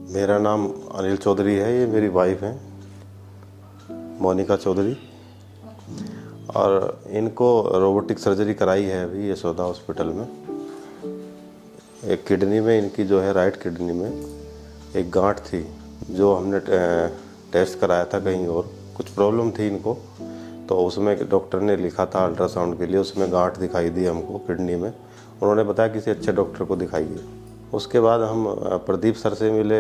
मेरा नाम अनिल चौधरी है। ये मेरी वाइफ है मोनिका चौधरी, और इनको रोबोटिक सर्जरी कराई है अभी यशोदा हॉस्पिटल में। एक किडनी में इनकी जो है, राइट किडनी में एक गांठ थी, जो हमने टेस्ट कराया था कहीं और, कुछ प्रॉब्लम थी इनको, तो उसमें डॉक्टर ने लिखा था अल्ट्रासाउंड के लिए, उसमें गांठ दिखाई दी हमको किडनी में। उन्होंने बताया किसी अच्छे डॉक्टर को दिखाइए। उसके बाद हम प्रदीप सर से मिले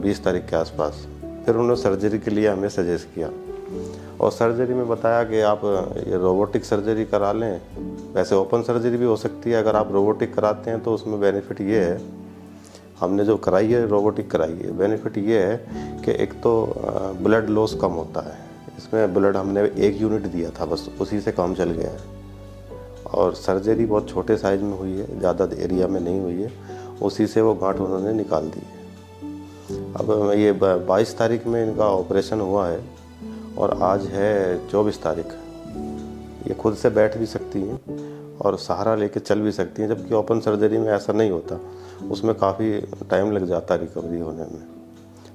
20 तारीख के आसपास। फिर उन्होंने सर्जरी के लिए हमें सजेस्ट किया, और सर्जरी में बताया कि आप ये रोबोटिक सर्जरी करा लें। वैसे ओपन सर्जरी भी हो सकती है, अगर आप रोबोटिक कराते हैं तो उसमें बेनिफिट ये है, हमने जो कराई है रोबोटिक कराई है, बेनिफिट ये है कि एक तो ब्लड लॉस कम होता है। इसमें ब्लड हमने 1 यूनिट दिया था, बस उसी से काम चल गया है। और सर्जरी बहुत छोटे साइज में हुई है, ज़्यादा एरिया में नहीं हुई है, उसी से वो गांठ उन्होंने निकाल दी है। अब ये 22 तारीख में इनका ऑपरेशन हुआ है, और आज है 24 तारीख। ये खुद से बैठ भी सकती हैं और सहारा लेके चल भी सकती हैं, जबकि ओपन सर्जरी में ऐसा नहीं होता, उसमें काफ़ी टाइम लग जाता रिकवरी होने में।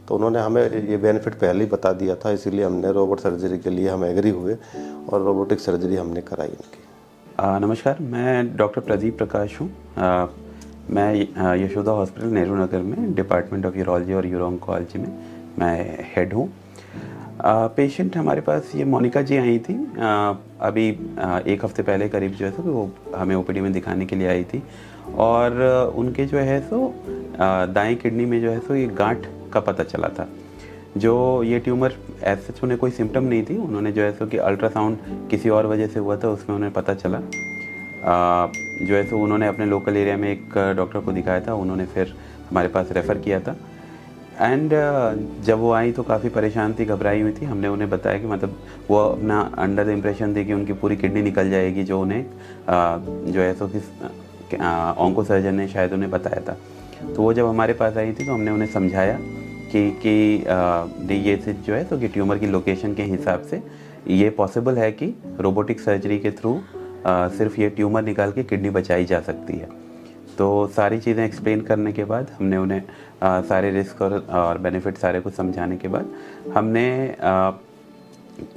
तो उन्होंने हमें ये बेनिफिट पहले ही बता दिया था, इसीलिए हमने रोबोट सर्जरी के लिए हम एग्री हुए और रोबोटिक सर्जरी हमने कराई इनकी। नमस्कार, मैं डॉक्टर प्रदीप प्रकाश हूँ। मैं यशोदा हॉस्पिटल नेहरू नगर में डिपार्टमेंट ऑफ यूरोलॉजी और यूरो ऑन्कोलॉजी में मैं हेड हूँ। पेशेंट हमारे पास ये मोनिका जी आई थी, अभी 1 हफ्ते पहले करीब जो है सो वो हमें ओपीडी में दिखाने के लिए आई थी, और उनके जो है सो दाएं किडनी में जो है सो ये गांठ का पता चला था। जो ये ट्यूमर ऐसे उन्हें कोई सिम्टम नहीं थी, उन्होंने जो है सो कि अल्ट्रासाउंड किसी और वजह से हुआ था, उसमें उन्हें पता चला। जो है सो उन्होंने अपने लोकल एरिया में एक डॉक्टर को दिखाया था, उन्होंने फिर हमारे पास रेफ़र किया था। एंड जब वो आई तो काफ़ी परेशान थी, घबराई हुई थी। हमने उन्हें बताया कि मतलब वो अपना अंडर द इम्प्रेशन थी कि उनकी पूरी किडनी निकल जाएगी, जो उन्हें जो है सो कि ऑन्को सर्जन ने शायद उन्हें बताया था। तो वो जब हमारे पास आई थी तो हमने उन्हें समझाया कि ये जो है तो कि ट्यूमर की लोकेशन के हिसाब से ये पॉसिबल है कि रोबोटिक सर्जरी के थ्रू सिर्फ ये ट्यूमर निकाल के किडनी बचाई जा सकती है। तो सारी चीज़ें एक्सप्लेन करने के बाद हमने उन्हें सारे रिस्क और बेनिफिट सारे कुछ समझाने के बाद हमने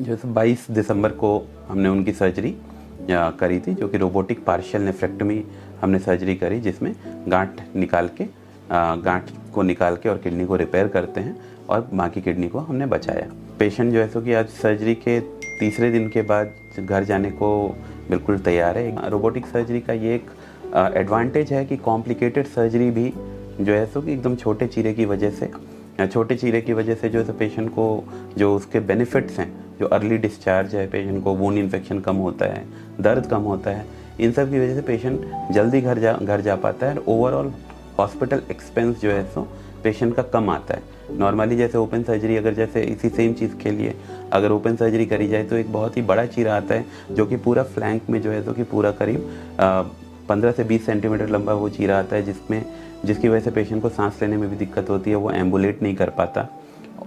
जो 22 दिसंबर को हमने उनकी सर्जरी करी थी, जो कि रोबोटिक पार्शियल नेफ्रेक्टमी हमने सर्जरी करी, जिसमें गांठ को निकाल के और किडनी को रिपेयर करते हैं, और बाकी किडनी को हमने बचाया। पेशेंट जो है सो कि आज सर्जरी के तीसरे दिन के बाद घर जाने को बिल्कुल तैयार है। रोबोटिक सर्जरी का ये एक एडवांटेज है कि कॉम्प्लिकेटेड सर्जरी भी जो है सो कि एकदम छोटे चीरे की वजह से जो है पेशेंट को जो उसके बेनिफिट्स हैं, जो अर्ली डिस्चार्ज है, पेशेंट को वूंड इन्फेक्शन कम होता है, दर्द कम होता है, इन सब की वजह से पेशेंट जल्दी घर जा पाता है। ओवरऑल हॉस्पिटल एक्सपेंस जो है सो पेशेंट का कम आता है। नॉर्मली जैसे ओपन सर्जरी, अगर जैसे इसी सेम चीज़ के लिए अगर ओपन सर्जरी करी जाए तो एक बहुत ही बड़ा चीरा आता है, जो कि पूरा फ्लैंक में जो है सो कि पूरा करीब 15 से 20 सेंटीमीटर लंबा वो चीरा आता है, जिसकी वजह से पेशेंट को सांस लेने में भी दिक्कत होती है, वो एम्बुलेट नहीं कर पाता,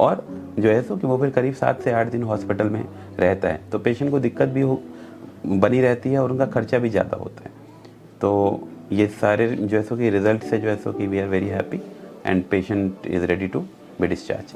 और जो है सो कि वो फिर करीब 7 से 8 दिन हॉस्पिटल में रहता है। तो पेशेंट को दिक्कत भी बनी रहती है, और उनका खर्चा भी ज़्यादा होता है। तो ये सारे जो है सो कि रिजल्ट से जो है सो कि we are very happy, and patient is ready to be discharge.